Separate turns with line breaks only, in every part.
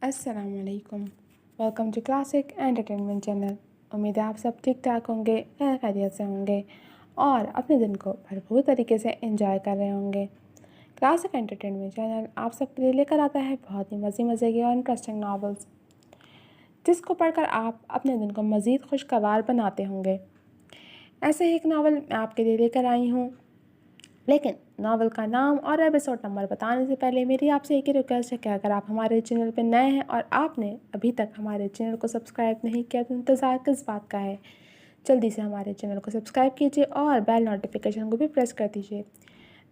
السلام علیکم، welcome to classic entertainment channel. امید ہے آپ سب ٹھیک ٹھاک ہوں گے، خیریت سے ہوں گے اور اپنے دن کو بھرپور طریقے سے انجوائے کر رہے ہوں گے۔ کلاسک انٹرٹینمنٹ چینل آپ سب کے لیے لے کر آتا ہے بہت ہی مزے کے اور انٹرسٹنگ ناولس، جس کو پڑھ کر آپ اپنے دن کو مزید خوشگوار بناتے ہوں گے۔ ایسے ہی ایک ناول میں آپ کے لیے لے کر آئی ہوں، لیکن ناول کا نام اور ایپیسوڈ نمبر بتانے سے پہلے میری آپ سے ایک ہی ریکویسٹ ہے کہ اگر آپ ہمارے چینل پہ نئے ہیں اور آپ نے ابھی تک ہمارے چینل کو سبسکرائب نہیں کیا تو انتظار کس بات کا ہے، جلدی سے ہمارے چینل کو سبسکرائب کیجیے اور بیل نوٹیفیکیشن کو بھی پریس کر دیجیے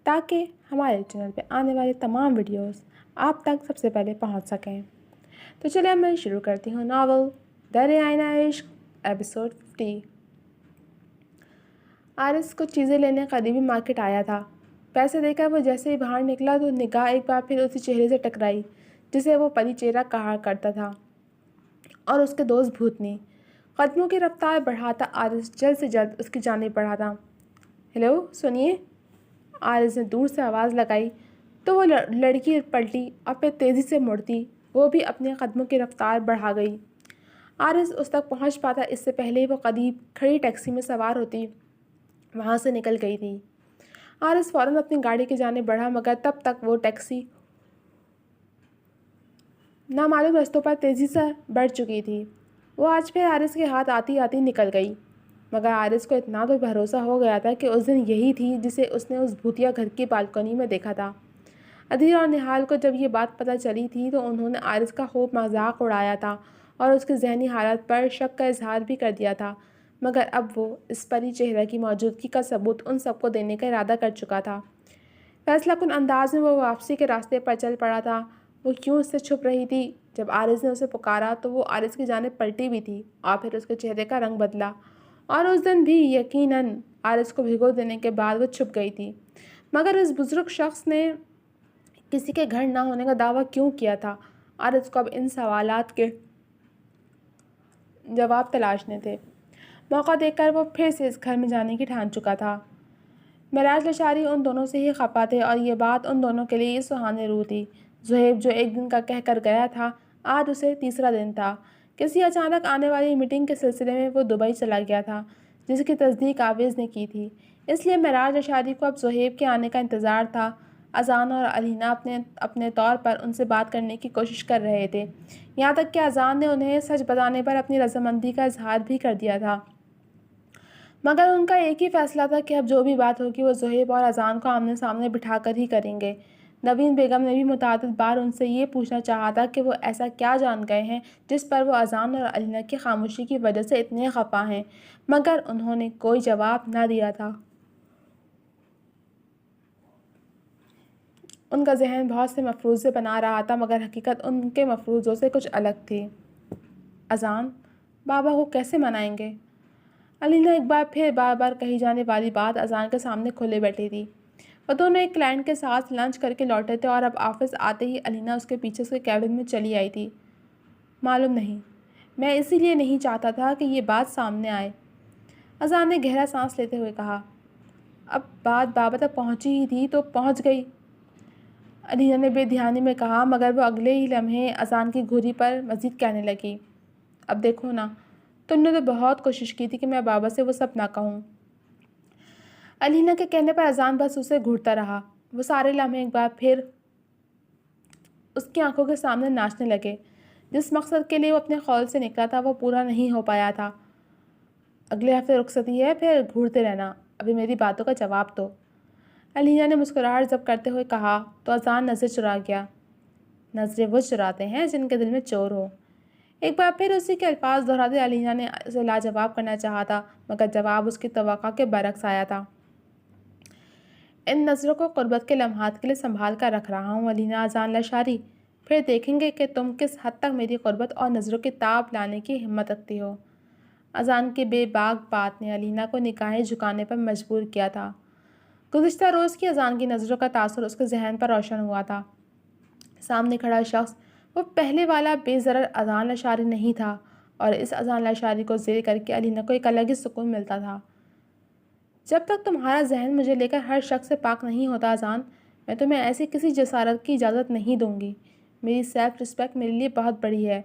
تاکہ ہمارے چینل پہ آنے والے تمام ویڈیوز آپ تک سب سے پہلے پہنچ سکیں۔ تو چلیے میں شروع کرتی ہوں ناول درِ آئینہ عشق ایپیسوڈ 50۔ عارض کچھ چیزیں لینے قریبی مارکیٹ آیا تھا۔ پیسے دے کر وہ جیسے ہی باہر نکلا تو نگاہ ایک بار پھر اسی چہرے سے ٹکرائی جسے وہ پری چہرہ کہا کرتا تھا، اور اس کے دوست بھوتنی۔ قدموں کی رفتار بڑھاتا عارض جلد سے جلد اس کی جانب بڑھا تھا۔ ہیلو، سنیے، عارض نے دور سے آواز لگائی تو وہ لڑکی پلٹی اور پھر تیزی سے مڑتی وہ بھی اپنے قدموں کی رفتار بڑھا گئی۔ عارض اس تک پہنچ پاتا اس سے پہلے ہی وہ قریب کھڑی ٹیکسی میں سوار ہوتی وہاں سے نکل گئی تھی۔ عارض فوراً اپنی گاڑی کی جانب بڑھا، مگر تب تک وہ ٹیکسی نامعلوم رستوں پر تیزی سے بڑھ چکی تھی۔ وہ آج پھر عارض کے ہاتھ آتی آتی نکل گئی، مگر عارض کو اتنا تو بھروسہ ہو گیا تھا کہ اس دن یہی تھی جسے اس نے اس بھوتیا گھر کی بالکنی میں دیکھا تھا۔ ادھیر اور نہال کو جب یہ بات پتہ چلی تھی تو انہوں نے عارض کا خوب مذاق اڑایا تھا اور اس کی ذہنی حالت پر شک کا اظہار بھی کر دیا تھا، مگر اب وہ اس پری چہرہ کی موجودگی کا ثبوت ان سب کو دینے کا ارادہ کر چکا تھا۔ فیصلہ کن انداز میں وہ واپسی کے راستے پر چل پڑا تھا۔ وہ کیوں اس سے چھپ رہی تھی؟ جب عارض نے اسے پکارا تو وہ عارض کی جانب پلٹی بھی تھی اور پھر اس کے چہرے کا رنگ بدلا، اور اس دن بھی یقیناً عارض کو بھگو دینے کے بعد وہ چھپ گئی تھی۔ مگر اس بزرگ شخص نے کسی کے گھر نہ ہونے کا دعویٰ کیوں کیا تھا؟ عارض کو اب ان سوالات کے جواب تلاشنے تھے۔ موقع دیکھ کر وہ پھر سے اس گھر میں جانے کی ٹھان چکا تھا۔ معراج لشاری ان دونوں سے ہی خفا تھے اور یہ بات ان دونوں کے لیے سہانے روح تھی۔ زہیب جو ایک دن کا کہہ کر گیا تھا، آج اسے تیسرا دن تھا۔ کسی اچانک آنے والی میٹنگ کے سلسلے میں وہ دبئی چلا گیا تھا، جس کی تصدیق عابد نے کی تھی، اس لیے معراج لشاری کو اب زہیب کے آنے کا انتظار تھا۔ اذان اور علینا اپنے طور پر ان سے بات کرنے کی کوشش کر رہے تھے، یہاں تک کہ اذان نے انہیں سچ بتانے پر اپنی رضامندی کا اظہار بھی کر دیا تھا، مگر ان کا ایک ہی فیصلہ تھا کہ اب جو بھی بات ہوگی وہ زہیب اور اذان کو آمنے سامنے بٹھا کر ہی کریں گے۔ نوین بیگم نے بھی متعدد بار ان سے یہ پوچھنا چاہا تھا کہ وہ ایسا کیا جان گئے ہیں جس پر وہ اذان اور علینا کی خاموشی کی وجہ سے اتنے خفا ہیں، مگر انہوں نے کوئی جواب نہ دیا تھا۔ ان کا ذہن بہت سے مفروضے بنا رہا تھا، مگر حقیقت ان کے مفروضوں سے کچھ الگ تھی۔ اذان بابا کو کیسے منائیں گے؟ علینا ایک بار پھر بار بار کہی جانے والی بات اذان کے سامنے کھلے بیٹھی تھی۔ وہ دونوں ایک کلائنٹ کے ساتھ لنچ کر کے لوٹے تھے اور اب آفس آتے ہی علینا اس کے پیچھے سے کیبن میں چلی آئی تھی۔ معلوم نہیں، میں اسی لیے نہیں چاہتا تھا کہ یہ بات سامنے آئے، اذان نے گہرا سانس لیتے ہوئے کہا۔ اب بات بابا تک پہنچی ہی تھی تو پہنچ گئی، علینا نے بے دھیانی میں کہا، مگر وہ اگلے ہی لمحے اذان کی گھوری پر مزید کہنے لگی، اب دیکھو نا، تم نے تو بہت کوشش کی تھی کہ میں بابا سے وہ سب نہ کہوں۔ علینا کے کہنے پر اذان بس اسے گھورتا رہا۔ وہ سارے لمحے ایک بار پھر اس کی آنکھوں کے سامنے ناچنے لگے۔ جس مقصد کے لیے وہ اپنے قول سے نکلا تھا وہ پورا نہیں ہو پایا تھا۔ اگلے ہفتے رخصتی ہے، پھر گھورتے رہنا، ابھی میری باتوں کا جواب دو، علینا نے مسکراہٹ ضبط کرتے ہوئے کہا تو اذان نظر چرا گیا۔ نظریں وہ چراتے ہیں جن کے دل میں چور ہو۔ ایک بار پھر اسی کے الفاظ دہراتے علینا نے اسے لاجواب کرنا چاہا تھا، مگر جواب اس کی توقع کے برعکس آیا تھا۔ ان نظروں کو قربت کے لمحات کے لیے سنبھال کر رکھ رہا ہوں علینا اذان لشاری، پھر دیکھیں گے کہ تم کس حد تک میری قربت اور نظروں کی تاب لانے کی ہمت رکھتی ہو۔ اذان کی بے باک بات نے علینا کو نگاہیں جھکانے پر مجبور کیا تھا۔ گزشتہ روز کی اذان کی نظروں کا تاثر اس کے ذہن پر روشن ہوا تھا۔ سامنے کھڑا شخص وہ پہلے والا بے ضرر اذان لشاری نہیں تھا، اور اس اذان لشاری کو زیر کر کے علینا کو ایک الگ ہی سکون ملتا تھا۔ جب تک تمہارا ذہن مجھے لے کر ہر شک سے پاک نہیں ہوتا اذان، میں تمہیں ایسی کسی جسارت کی اجازت نہیں دوں گی۔ میری سیلف رسپیکٹ میرے لیے بہت بڑی ہے.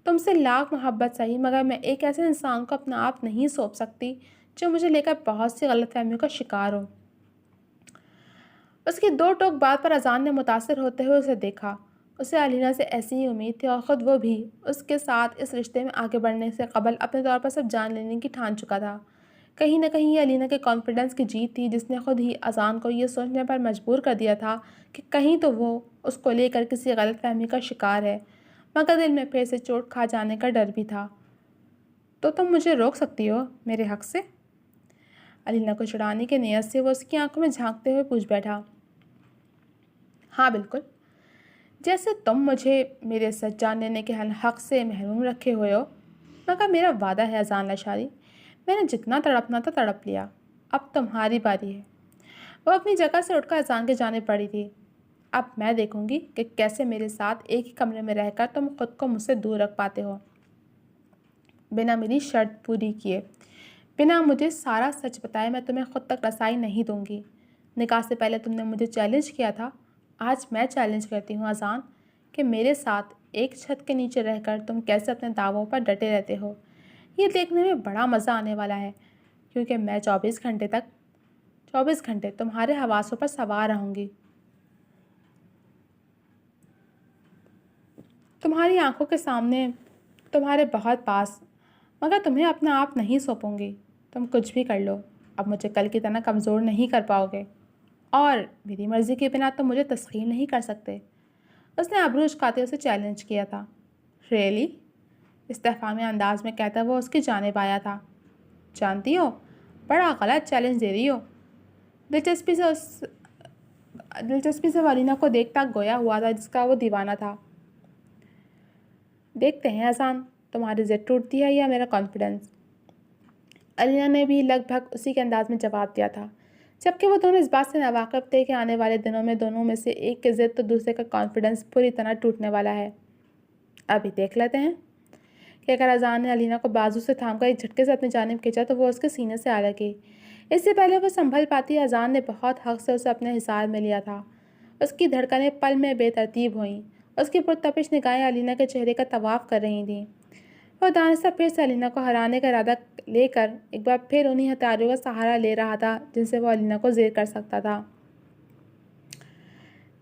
تم سے لاکھ محبت صحیح، مگر میں ایک ایسے انسان کو اپنا آپ نہیں سونپ سکتی جو مجھے لے کر بہت سی غلط فہمیوں کا شکار ہو. اس کی دو ٹوک بات پر اذان نے متاثر ہوتے ہوئے اسے دیکھا. اسے علینا سے ایسی ہی امید تھی، اور خود وہ بھی اس کے ساتھ اس رشتے میں آگے بڑھنے سے قبل اپنے طور پر سب جان لینے کی ٹھان چکا تھا. کہیں نہ کہیں یہ علینا کے کانفیڈنس کی جیت تھی، جس نے خود ہی اذان کو یہ سوچنے پر مجبور کر دیا تھا کہ کہیں تو وہ اس کو لے کر کسی غلط فہمی کا شکار ہے، مگر دل میں پھر سے چوٹ کھا جانے کا ڈر بھی تھا. تو تم مجھے روک سکتی ہو میرے حق سے؟ علینا کو چھڑانے کی نیت سے وہ اس کی آنکھوں میں جھانکتے ہوئے پوچھ بیٹھا. ہاں بالکل، جیسے تم مجھے میرے سچ جان لینے کے حق سے محروم رکھے ہوئے ہو. مگر میرا وعدہ ہے اذان لاشاری، میں نے جتنا تڑپنا تھا تڑپ لیا، اب تمہاری باری ہے. وہ اپنی جگہ سے اٹھ کر اذان کے جانب پڑی تھی. اب میں دیکھوں گی کہ کیسے میرے ساتھ ایک ہی کمرے میں رہ کر تم خود کو مجھ سے دور رکھ پاتے ہو، بنا میری شرط پوری کیے، بنا مجھے سارا سچ بتائے. میں تمہیں خود تک رسائی نہیں دوں گی. نکاح سے پہلے تم نے مجھے چیلنج کیا تھا، آج میں چیلنج کرتی ہوں اذان کہ میرے ساتھ ایک چھت کے نیچے رہ کر تم کیسے اپنے دعووں پر ڈٹے رہتے ہو. یہ دیکھنے میں بڑا مزہ آنے والا ہے، کیونکہ میں 24 گھنٹے تمہارے حواسوں پر سوار رہوں گی، تمہاری آنکھوں کے سامنے، تمہارے بہت پاس، مگر تمہیں اپنا آپ نہیں سونپوں گی. تم کچھ بھی کر لو، اب مجھے کل کی طرح کمزور نہیں کر پاؤ گے، اور میری مرضی کے بنا تم مجھے تسخیر نہیں کر سکتے. اس نے ابرو اچکاتے اسے چیلنج کیا تھا. ریئلی؟ استفہامی انداز میں کہتا وہ اس کی جانب آیا تھا. جانتی ہو، بڑا غلط چیلنج دے رہی ہو. دلچسپی سے علینا کو دیکھتا گویا ہوا تھا جس کا وہ دیوانہ تھا. دیکھتے ہیں اذان، تمہاری ضد ٹوٹتی ہے یا میرا کانفیڈنس. علینا نے بھی لگ بھگ اسی کے انداز میں جواب دیا تھا، جبکہ وہ دونوں اس بات سے ناواقف تھے کہ آنے والے دنوں میں دونوں میں سے ایک کی ضد تو دوسرے کا کانفیڈنس پوری طرح ٹوٹنے والا ہے. ابھی دیکھ لیتے ہیں کہ اگر اذان نے علینا کو بازو سے تھام کر ایک جھٹکے سے اپنی جانب کھینچا تو وہ اس کے سینے سے آ لگی. اس سے پہلے وہ سنبھل پاتی، اذان نے بہت حق سے اسے اپنے حصار میں لیا تھا. اس کی دھڑکنیں پل میں بے ترتیب ہوئیں. اس کی پرتپش نگاہیں علینا کے چہرے کا طواف کر رہی تھیں. وہ دانستہ پھر سے علینا کو ہرانے کا ارادہ لے کر ایک بار پھر انہی ہتھیاروں کا سہارا لے رہا تھا جن سے وہ علینا کو زیر کر سکتا تھا.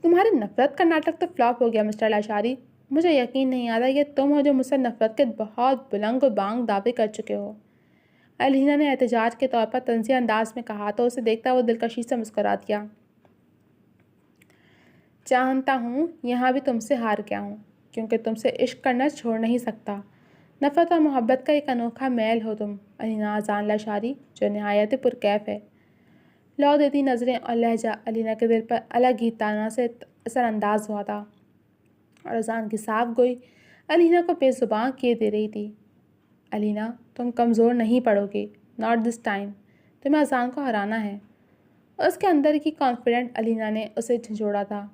تمہاری نفرت کا ناٹک تو فلاپ ہو گیا مسٹر لاشاری. مجھے یقین نہیں آتا کہ تم ہو جو مجھ سے نفرت کے بہت بلند و بانگ دعوے کر چکے ہو. علینا نے احتجاج کے طور پر طنزیہ انداز میں کہا تو اسے دیکھتا وہ دلکشی سے مسکرا دیا. جانتا ہوں یہاں بھی تم سے ہار گیا ہوں، کیونکہ تم سے عشق کرنا چھوڑ نہیں سکتا. نفرت اور محبت کا ایک انوکھا میل ہو تم علینا اذان لاشاری، جو نہایت پرکیف ہے. لو دیتی نظریں اور لہجہ علینا کے دل پر الگ ہی طرح سے اثر انداز ہوا تھا، اور اذان کی صاف گوئی علینا کو بے زباں کیے دے رہی تھی. علینا، تم کمزور نہیں پڑو گی، ناٹ دس ٹائم. تمہیں اذان کو ہرانا ہے. اس کے اندر کی کانفیڈنٹ علینا نے اسے جھنجھوڑا تھا.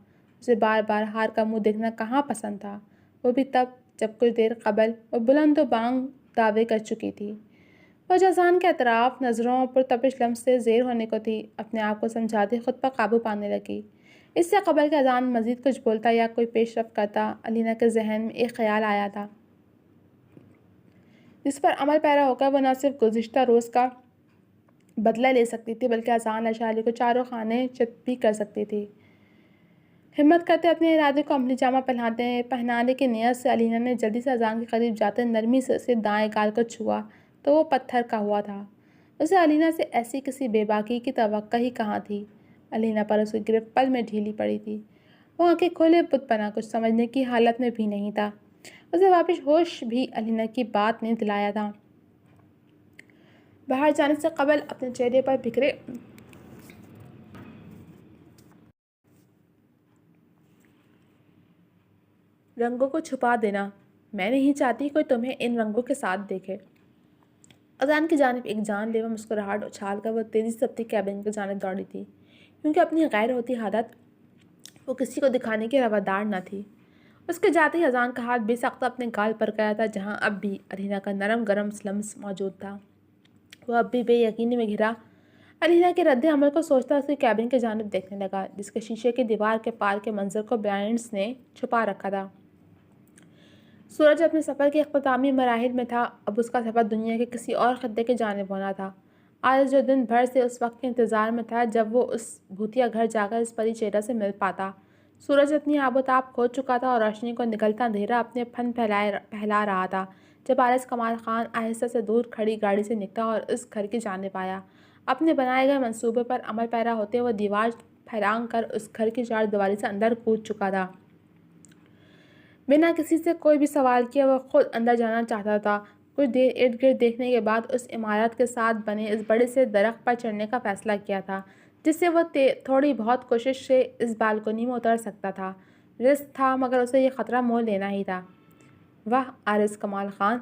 اسے بار بار ہار کا منہ دیکھنا کہاں پسند تھا، وہ بھی تب جب کچھ دیر قبل وہ بلند و بانگ دعوے کر چکی تھی. وہ جو اذان کے اطراف نظروں اور پرتپش لمس سے زیر ہونے کو تھی، اپنے آپ کو سمجھاتی خود پر قابو پانے لگی. اس سے قبل کہ اذان مزید کچھ بولتا یا کوئی پیش رفت کرتا، علینا کے ذہن میں ایک خیال آیا تھا جس پر عمل پیرا ہو کر وہ نہ صرف گزشتہ روز کا بدلہ لے سکتی تھی بلکہ اذان لاشاری کو چاروں خانے چت بھی کر سکتی تھی. ہمت کرتے اپنے ارادے کو عملی جامہ پہنانے کی نیت سے علینا نے جلدی سے اذان کے قریب جاتے نرمی سے اسے دائیں گال کو چھوا تو وہ پتھر کا ہوا تھا. اسے علینا سے ایسی کسی بے باکی کی توقع ہی کہاں تھی. علینا پر اس کی گرفت پل میں ڈھیلی پڑی تھی. وہ آنکھیں کھولے بت بنا کچھ سمجھنے کی حالت میں بھی نہیں تھا. اسے واپس ہوش بھی علینا کی بات نے دلایا تھا. باہر جانے سے قبل اپنے چہرے پر بکھرے رنگوں کو چھپا دینا. میں نہیں چاہتی کوئی تمہیں ان رنگوں کے ساتھ دیکھے. اذان کی جانب ایک جان لیوا مسکراہٹ اچھال کر وہ تیزی سے اپنی کیبن کی جانب دوڑی تھی، کیونکہ اپنی غیر ہوتی عادت وہ کسی کو دکھانے کی روادار نہ تھی. اس کے جاتے ہی اذان کا ہاتھ بے ساختہ اپنے گال پر گیا تھا جہاں اب بھی علینا کا نرم گرم لمس موجود تھا. وہ اب بھی بے یقینی میں گھرا علینا کے رد عمل کو سوچتا اس کی کیبن کی جانب دیکھنے لگا جس کے شیشے کی دیوار کے پار کے منظر کو بلائنڈز نے چھپا رکھا تھا۔ سورج اپنے سفر کے اختتامی مراحل میں تھا۔ اب اس کا سفر دنیا کے کسی اور خطے کی جانب ہونا تھا۔ آج جو دن بھر سے اس وقت کے انتظار میں تھا جب وہ اس بھوتیا گھر جا کر اس پری چہرہ سے مل پاتا۔ سورج اپنی آب و تاب کھو چکا تھا اور روشنی کو نگلتا اندھیرا اپنے پھن پھیلا رہا تھا جب آرز کمال خان آہستہ سے دور کھڑی گاڑی سے نکلا اور اس گھر کی جانب آیا۔ اپنے بنائے گئے منصوبے پر عمل پیرا ہوتے ہوئے دیوار پھیلانگ کر اس گھر کی چار دیواری سے اندر کود چکا تھا۔ بنا کسی سے کوئی بھی سوال کیے وہ خود اندر جانا چاہتا تھا۔ کچھ دیر ارد گرد دیکھنے کے بعد اس عمارت کے ساتھ بنے اس بڑے سے درخت پر چڑھنے کا فیصلہ کیا تھا جس سے وہ تھوڑی بہت کوشش سے اس بالکنی میں اتر سکتا تھا۔ رسک تھا مگر اسے یہ خطرہ مول لینا ہی تھا۔ واہ آرز کمال خان،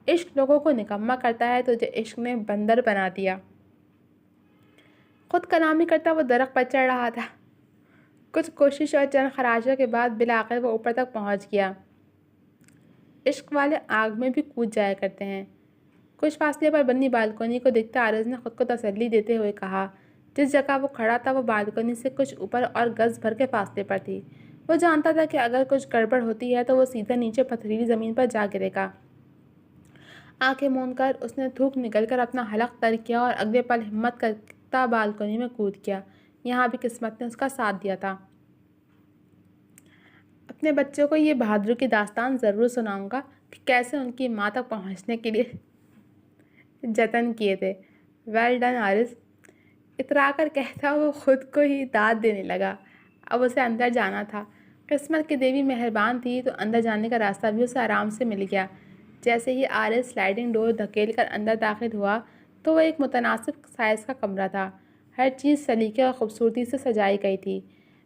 عشق لوگوں کو نکما کرتا ہے، تجھے عشق نے بندر بنا دیا۔ خود کلامی کرتا وہ درخت پر چڑھ رہا تھا۔ کچھ کوشش اور چند خراشوں کے بعد بالآخر وہ اوپر تک پہنچ گیا۔ عشق والے آگ میں بھی کود جایا کرتے ہیں۔ کچھ فاصلے پر بنی بالکنی کو دیکھتے آرز نے خود کو تسلی دیتے ہوئے کہا۔ جس جگہ وہ کھڑا تھا وہ بالکنی سے کچھ اوپر اور گز بھر کے فاصلے پر تھی۔ وہ جانتا تھا کہ اگر کچھ گڑبڑ ہوتی ہے تو وہ سیدھا نیچے پتھریلی زمین پر جا گرے گا۔ آنکھیں موند کر اس نے تھوک نگل کر اپنا حلق تر کیا اور اگلے پل ہمت کرتا بالکنی میں کود گیا۔ یہاں بھی قسمت نے اس کا ساتھ دیا تھا۔ اپنے بچوں کو یہ بہادری کی داستان ضرور سناؤں گا کہ کیسے ان کی ماں تک پہنچنے کے لیے جتن کیے تھے۔ ویل ڈن آرز، اترا کر کہتا وہ خود کو ہی داد دینے لگا۔ اب اسے اندر جانا تھا۔ قسمت کی دیوی مہربان تھی تو اندر جانے کا راستہ بھی اسے آرام سے مل گیا۔ جیسے ہی آرز سلائڈنگ ڈور دھکیل کر اندر داخل ہوا تو وہ ایک متناسب سائز کا کمرہ تھا۔ ہر چیز سلیقے اور خوبصورتی سے سجائی گئی تھی۔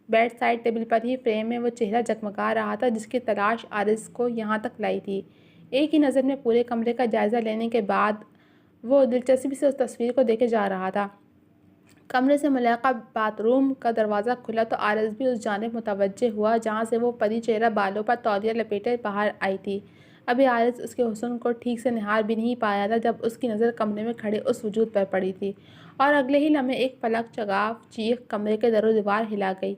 بیڈ سائڈ ٹیبل پر ہی فریم میں وہ چہرہ جگمگا رہا تھا جس کی تلاش آرز کو یہاں تک لائی تھی۔ ایک ہی نظر میں پورے کمرے کا جائزہ لینے کے بعد وہ دلچسپی سے اس تصویر کو دیکھے جا رہا تھا۔ کمرے سے ملحقہ باتھ روم کا دروازہ کھلا تو آرز بھی اس جانب متوجہ ہوا جہاں سے وہ پری چہرہ بالوں پر تولیہ لپیٹے باہر آئی تھی۔ ابھی آرز اس کے حسن کو ٹھیک سے نہار بھی نہیں پایا تھا جب اس کی نظر کمرے میں کھڑے اس وجود پر پڑی تھی اور اگلے ہی لمحے ایک پلک چگاف چیخ کمرے کے در و دیوار ہلا گئی۔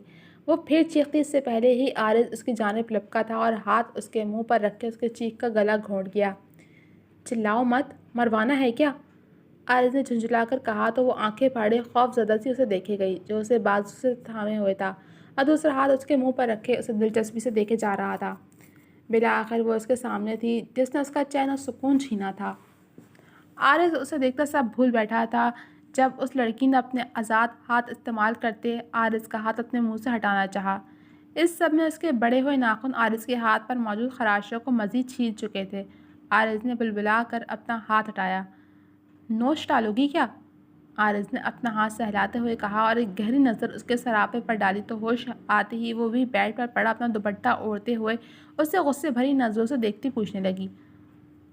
وہ پھر چیختی اس سے پہلے ہی آرز اس کی جانب لپکا تھا اور ہاتھ اس کے منہ پر رکھ کے اس کے چیخ کا گلا گھونٹ گیا۔ چلاؤ مت، مروانا ہے کیا؟ آرز نے جھنجھلا کر کہا تو وہ آنکھیں پھاڑے خوف زدہ سی اسے دیکھے گئی جو اسے بازو سے تھامے ہوئے تھا اور دوسرا ہاتھ اس کے منہ پر رکھے اسے دلچسپی سے دیکھے جا رہا تھا۔ بالآخر وہ اس کے سامنے تھی جس نے اس کا چین اور سکون چھینا تھا۔ آرز اسے دیکھتا سب بھول بیٹھا تھا جب اس لڑکی نے اپنے آزاد ہاتھ استعمال کرتے آرز کا ہاتھ اپنے منہ سے ہٹانا چاہا۔ اس سب میں اس کے بڑے ہوئے ناخن آرز کے ہاتھ پر موجود خراشوں کو مزید چھید چکے تھے۔ آرز نے بلبلا کر اپنا ہاتھ ہٹایا۔ نوش ڈالو گی کیا؟ آرز نے اپنا ہاتھ سہلاتے ہوئے کہا اور ایک گہری نظر اس کے سراپے پر ڈالی تو ہوش آتے ہی وہ بھی بیڈ پر پڑا اپنا دوپٹہ اوڑھتے ہوئے اسے غصے بھری نظروں سے دیکھتی پوچھنے لگی،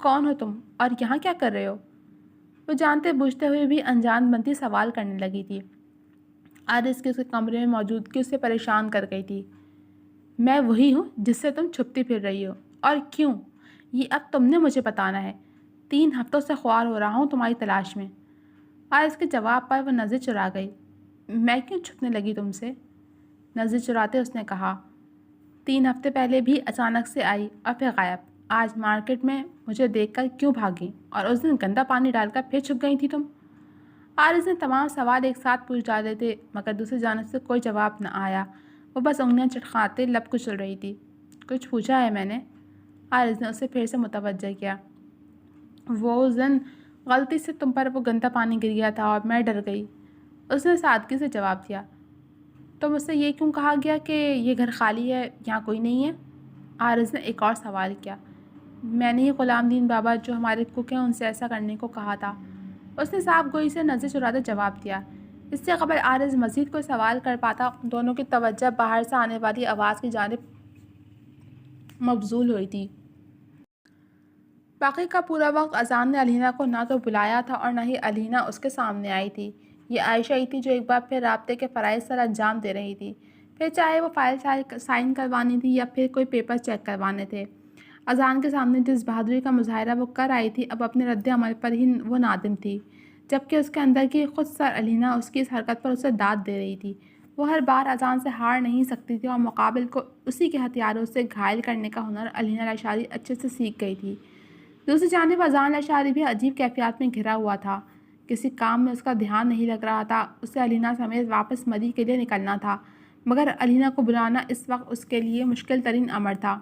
کون ہو تم اور یہاں کیا کر رہے ہو؟ وہ جانتے بوجھتے ہوئے بھی انجان بنتی سوال کرنے لگی تھی۔ آرز کی اس کے کمرے میں موجودگی اسے پریشان کر گئی تھی۔ میں وہی ہوں جس سے تم چھپتی پھر رہی ہو، اور کیوں یہ اب تم نے مجھے بتانا ہے۔ 3 ہفتوں سے خوار ہو رہا ہوں تمہاری تلاش میں۔ آرز کے جواب پر وہ نظر چرا گئی۔ میں کیوں چھپنے لگی تم سے؟ نظر چراتے اس نے کہا۔ 3 ہفتے پہلے بھی اچانک سے آئی اور پھر غائب۔ آج مارکیٹ میں مجھے دیکھ کر کیوں بھاگی اور اس دن گندا پانی ڈال کر پھر چھپ گئی تھی تم؟ آرز نے تمام سوال ایک ساتھ پوچھ ڈالے تھے مگر دوسری جانب سے کوئی جواب نہ آیا۔ وہ بس انگلیاں چٹخاتے لب کچل رہی تھی۔ کچھ پوچھا ہے میں نے؟ آرز نے اسے پھر سے متوجہ کیا۔ وہ دن غلطی سے تم پر وہ گندا پانی گر گیا تھا اور میں ڈر گئی، اس نے سادگی سے جواب دیا۔ تو مجھ سے یہ کیوں کہا گیا کہ یہ گھر خالی ہے، یہاں کوئی نہیں ہے؟ آرز نے ایک اور سوال کیا۔ میں نے ہی غلام دین بابا جو ہمارے کوک ہیں ان سے ایسا کرنے کو کہا تھا، اس نے صاف گوئی سے نظر چراتے جواب دیا۔ اس سے قبل آرز مزید کوئی سوال کر پاتا دونوں کی توجہ باہر سے آنے والی آواز کی جانب مبذول ہوئی تھی۔ باقی کا پورا وقت اذان نے علینا کو نہ تو بلایا تھا اور نہ ہی علینا اس کے سامنے آئی تھی۔ یہ عائشہ ہی تھی جو ایک بار پھر رابطے کے فرائض سر انجام دے رہی تھی، پھر چاہے وہ فائل سائن کروانی تھی یا پھر کوئی پیپر چیک کروانے تھے۔ اذان کے سامنے جس بہادری کا مظاہرہ وہ کر آئی تھی اب اپنے رد عمل پر ہی وہ نادم تھی۔ جبکہ اس کے اندر کی خود سر علینہ اس کی اس حرکت پر اسے داد دے رہی تھی۔ وہ ہر بار اذان سے ہار نہیں سکتی تھی اور مقابل کو اسی کے ہتھیاروں سے گھائل کرنے کا ہنر علینہ لاشاری اچھے سے سیکھ گئی تھی۔ دوسری جانب اذان لاشاری بھی عجیب کیفیات میں گھرا ہوا تھا۔ کسی کام میں اس کا دھیان نہیں لگ رہا تھا۔ اسے علینہ سمیت واپس مری کے لیے نکلنا تھا، مگر علینہ کو بلانا اس وقت اس کے لیے مشکل ترین امر تھا۔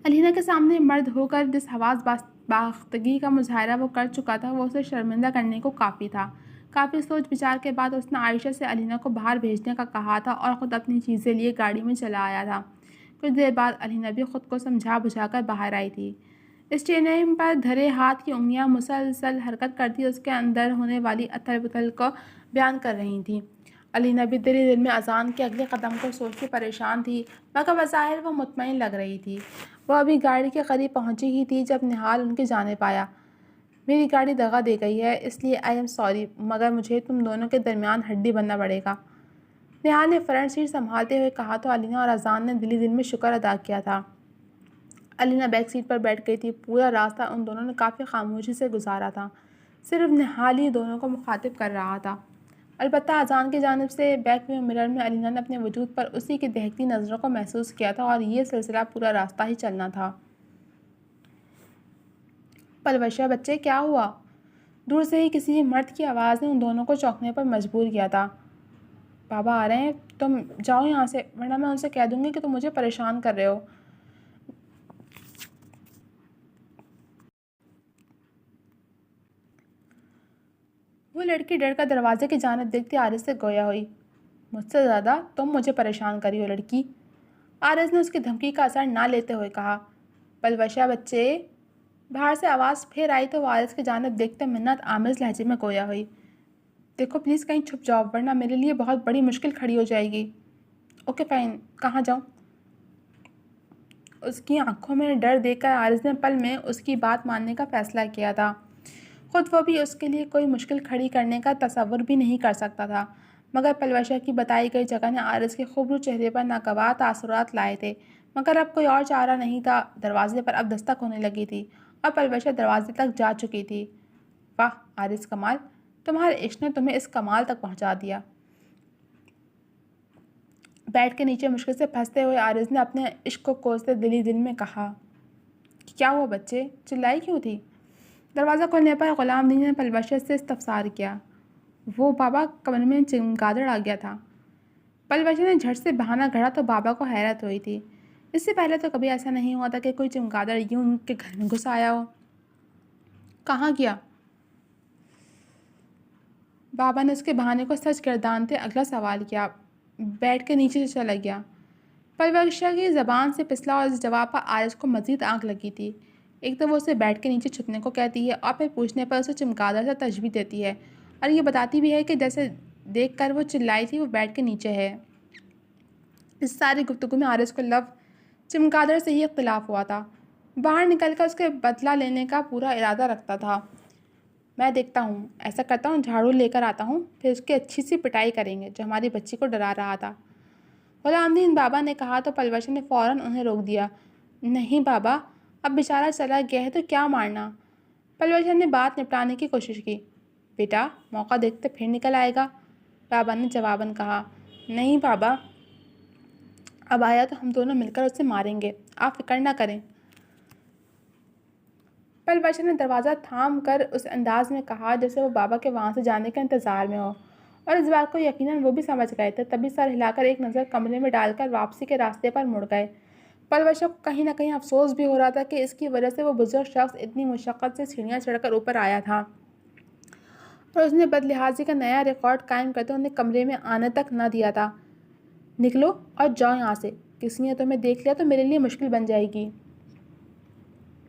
علینہ کے سامنے مرد ہو کر جس حواس باختگی کا مظاہرہ وہ کر چکا تھا، وہ اسے شرمندہ کرنے کو کافی تھا۔ کافی سوچ بچار کے بعد اس نے عائشہ سے علینہ کو باہر بھیجنے کا کہا تھا اور خود اپنی چیزیں لیے گاڑی میں چلا آیا تھا۔ کچھ دیر بعد علینہ بھی خود کو سمجھا بجھا کر باہر آئی تھی۔ اسٹیئرنگ پر دھرے ہاتھ کی انگلیاں مسلسل حرکت کرتی اس کے اندر ہونے والی اتھل پتھل کو بیان کر رہی تھیں۔ علینہ بھی دل ہی دل میں اذان کے اگلے قدم کو سوچ کے پریشان تھی، مگر بظاہر وہ مطمئن لگ رہی تھی۔ وہ ابھی گاڑی کے قریب پہنچی ہی تھی جب نہال ان کی جانب آیا۔ میری گاڑی دغا دے گئی ہے، اس لیے آئی ایم سوری، مگر مجھے تم دونوں کے درمیان ہڈی بننا پڑے گا۔ نہال نے فرنٹ سیٹ سنبھالتے ہوئے کہا تو علینہ اور اذان نے دل ہی دل میں شکر ادا کیا تھا۔ علینہ بیک سیٹ پر بیٹھ گئی تھی۔ پورا راستہ ان دونوں نے کافی خاموشی سے گزارا تھا۔ صرف نہال ہی دونوں کو مخاطب کر رہا تھا۔ البتہ اذان کی جانب سے بیک ویو مرر میں علینہ نے اپنے وجود پر اسی کی دہکتی نظروں کو محسوس کیا تھا اور یہ سلسلہ پورا راستہ ہی چلنا تھا۔ پلوشہ بچے، کیا ہوا؟ دور سے ہی کسی مرد کی آواز نے ان دونوں کو چونکنے پر مجبور کیا تھا۔ بابا آ رہے ہیں، تم جاؤ یہاں سے، ورنہ میں ان سے کہہ دوں گی کہ تم مجھے پریشان کر رہے ہو۔ وہ لڑکی ڈر کر دروازے کی جانب دیکھتی عارض سے گویا ہوئی، مجھ سے زیادہ تم مجھے پریشان کری ہو لڑکی۔ عارض نے اس کی دھمکی کا اثر نہ لیتے ہوئے کہا۔ پلوشہ بچے، باہر سے آواز پھر آئی تو وہ عارض کی جانب دیکھتے منت آمیز لہجے میں گویا ہوئی، دیکھو پلیز کہیں چھپ جاؤ ورنہ میرے لیے بہت بڑی مشکل کھڑی ہو جائے گی۔ اوکے فائن، کہاں جاؤں؟ اس کی آنکھوں میں ڈر دیکھ کر عارض نے پل میں اس کی بات ماننے کا فیصلہ کیا تھا۔ خود وہ بھی اس کے لیے کوئی مشکل کھڑی کرنے کا تصور بھی نہیں کر سکتا تھا، مگر پلوشہ کی بتائی گئی جگہ نے عارض کے خوبرو چہرے پر ناگوار تاثرات لائے تھے، مگر اب کوئی اور چارہ نہیں تھا۔ دروازے پر اب دستک ہونے لگی تھی اور پلوشہ دروازے تک جا چکی تھی۔ واہ عارض کمال، تمہارے عشق نے تمہیں اس کمال تک پہنچا دیا۔ بیٹ کے نیچے مشکل سے پھنستے ہوئے عارض نے اپنے عشق کو کوستے دل ہی دل میں کہا، کیا ہوا بچے، چلائی کیوں تھی؟ دروازہ کھولنے پر غلام دین نے پلوشہ سے استفسار کیا۔ وہ بابا، کمرے میں چمگادڑ آ گیا تھا۔ پلوشہ نے جھٹ سے بہانہ گھڑا تو بابا کو حیرت ہوئی تھی۔ اس سے پہلے تو کبھی ایسا نہیں ہوا تھا کہ کوئی چمگادڑ یوں ان کے گھر میں گھس آیا ہو۔ کہاں گیا؟ بابا نے اس کے بہانے کو سچ گردانتے اگلا سوال کیا۔ بیٹ کے نیچے سے چلا گیا۔ پلوشہ کی زبان سے پسلا اور اس جواب پر عارض کو مزید آنکھ لگی تھی۔ ایک تو وہ اسے بیٹ کے نیچے چھپنے کو کہتی ہے اور پھر پوچھنے پر اسے چمگادڑ سے تشبیہ دیتی ہے، اور یہ بتاتی بھی ہے کہ جیسے دیکھ کر وہ چلائی تھی وہ بیٹ کے نیچے ہے۔ اس ساری گفتگو میں عارض کو لفظ چمگادڑ سے ہی اختلاف ہوا تھا۔ باہر نکل کر اس کے بدلہ لینے کا پورا ارادہ رکھتا تھا۔ میں دیکھتا ہوں، ایسا کرتا ہوں، جھاڑو لے کر آتا ہوں، پھر اس کی اچھی سی پٹائی کریں گے جو ہماری بچی کو ڈرا رہا تھا۔ غلام دین بابا نے کہا تو پلوشہ نے فوراً انہیں روک دیا۔ نہیں بابا، اب بیچارہ چلا گیا ہے تو کیا مارنا؟ پلوشہ نے بات نپٹانے کی کوشش کی۔ بیٹا موقع دیکھتے پھر نکل آئے گا، بابا نے جواباً کہا۔ نہیں بابا، اب آیا تو ہم دونوں مل کر اسے ماریں گے، آپ فکر نہ کریں۔ پلوشہ نے دروازہ تھام کر اس انداز میں کہا جیسے وہ بابا کے وہاں سے جانے کے انتظار میں ہو، اور اس بات کو یقیناً وہ بھی سمجھ گئے تھے، تبھی سر ہلا کر ایک نظر کمرے میں ڈال کر واپسی کے راستے پر مڑ گئے۔ پلوشہ کو کہیں نہ کہیں افسوس بھی ہو رہا تھا کہ اس کی وجہ سے وہ بزرگ شخص اتنی مشقت سے سیڑھیاں چڑھ کر اوپر آیا تھا، اور اس نے بدلحاظی کا نیا ریکارڈ قائم کرتے انہیں کمرے میں آنے تک نہ دیا تھا۔ نکلو اور جاؤ یہاں سے، کسی نے تمہیں دیکھ لیا تو میرے لیے مشکل بن جائے گی۔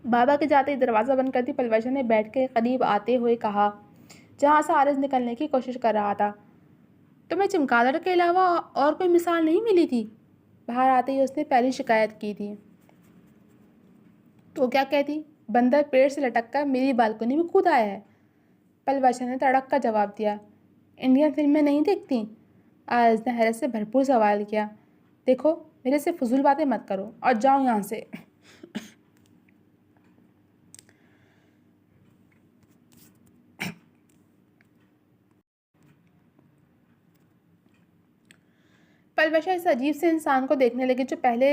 بابا کے جاتے ہی دروازہ بند کرتی پلوشہ نے بیٹ کے قریب آتے ہوئے کہا، جہاں سے عارض نکلنے کی کوشش کر رہا تھا، تمہیں چمگادڑ کے علاوہ اور کوئی مثال نہیں ملی تھی؟ باہر آتے ہی اس نے پہلی شکایت کی تھی۔ تو کیا کہتی؟ بندر پیڑ سے لٹک کر میری بالکنی میں کود آیا ہے، پلوشہ نے تڑک کا جواب دیا۔ انڈین فلمیں نہیں دیکھتی؟ عارض نے حیرت سے بھرپور سوال کیا۔ دیکھو میرے سے فضول باتیں مت کرو اور جاؤ یہاں سے۔ پلوشا اس عجیب سے انسان کو دیکھنے لگی جو پہلے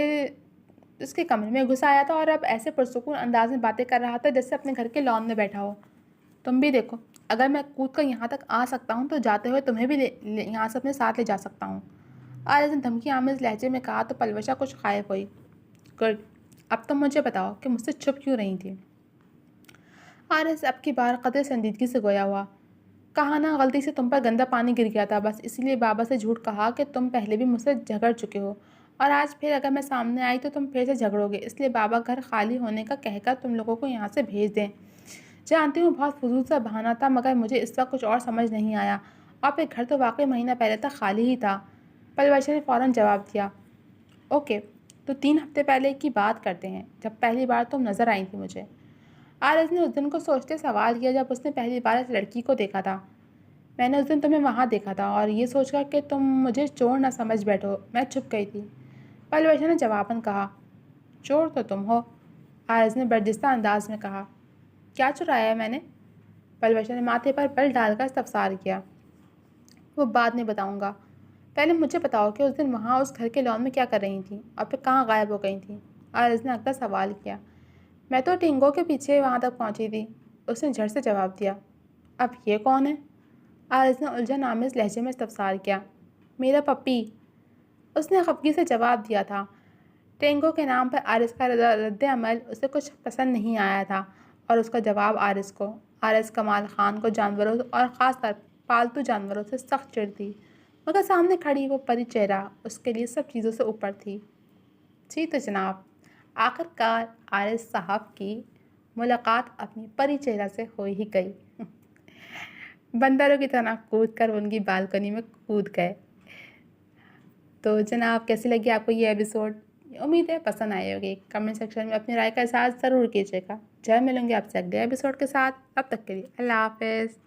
اس کے کمرے میں گھس آیا تھا اور اب ایسے پرسکون انداز میں باتیں کر رہا تھا جیسے اپنے گھر کے لان میں بیٹھا ہو۔ تم بھی دیکھو، اگر میں کود کر یہاں تک آ سکتا ہوں تو جاتے ہوئے تمہیں بھی یہاں سے اپنے ساتھ لے جا سکتا ہوں، آرز نے دھمکی آمیز لہجے میں کہا تو پلوشا کچھ خائف ہوئی۔ گڈ، اب تم مجھے بتاؤ کہ مجھ سے چھپ کیوں رہی تھی؟ آرز اب کی بار قدر سنجیدگی سے گویا ہوا۔ کہا نا، غلطی سے تم پر گندا پانی گر گیا تھا، بس اسی لیے بابا سے جھوٹ کہا کہ تم پہلے بھی مجھ سے جھگڑ چکے ہو، اور آج پھر اگر میں سامنے آئی تو تم پھر سے جھگڑو گے، اس لیے بابا گھر خالی ہونے کا کہہ کر تم لوگوں کو یہاں سے بھیج دیں۔ جانتی ہوں بہت فضول سا بہانہ تھا، مگر مجھے اس وقت کچھ اور سمجھ نہیں آیا، اور پھر گھر تو واقعی مہینہ پہلے تک خالی ہی تھا۔ پلوشا نے فوراً جواب دیا، اوکے، تو 3 ہفتے پہلے کی بات کرتے ہیں، جب پہلی بار تم نظر آئی تھی مجھے۔ آرز نے اس دن کو سوچتے سوال کیا جب اس نے پہلی بار اس لڑکی کو دیکھا تھا۔ میں نے اس دن تمہیں وہاں دیکھا تھا، اور یہ سوچ کر کہ تم مجھے چور نہ سمجھ بیٹھو میں چھپ گئی تھی۔ پلوشا نے جواباً کہا، چور تو تم ہو، آرز نے برجستہ انداز میں کہا۔ کیا چرایا ہے میں نے؟ پلوشا نے ماتھے پر بل ڈال کر استفسار کیا۔ وہ بعد میں بتاؤں گا، پہلے مجھے بتاؤ کہ اس دن وہاں اس گھر کے لان میں کیا کر رہی تھیں، اور پھر کہاں غائب ہو گئی تھیں؟ آرز نے اگلا سوال کیا۔ میں تو ٹینگو کے پیچھے وہاں تک پہنچی تھی، اس نے جھٹ سے جواب دیا۔ اب یہ کون ہے؟ آرز نے الجھن آمیز لہجے میں استفسار کیا۔ میرا پپی، اس نے خفگی سے جواب دیا تھا۔ ٹینگو کے نام پر آرز کا رد عمل اسے کچھ پسند نہیں آیا تھا، اور اس کا جواب آرز کمال خان کو جانوروں اور خاص طور پالتو جانوروں سے سخت چڑ تھی، مگر سامنے کھڑی وہ پری چہرہ اس کے لیے سب چیزوں سے اوپر تھی۔ جی تو جناب، آخر کار آرز صاحب کی ملاقات اپنی پری چہرہ سے ہو ہی گئی۔ بندروں کی طرح کود کر ان کی بالکنی میں کود گئے۔ تو جناب، کیسی لگی آپ کو یہ ایپیسوڈ؟ امید ہے پسند آئے ہوگی۔ کمنٹ سیکشن میں اپنی رائے کا اظہار ضرور کیجیے گا۔ جلد ملوں گے آپ سے اگلے ایپیسوڈ کے ساتھ، اب تک کے لیے اللہ حافظ۔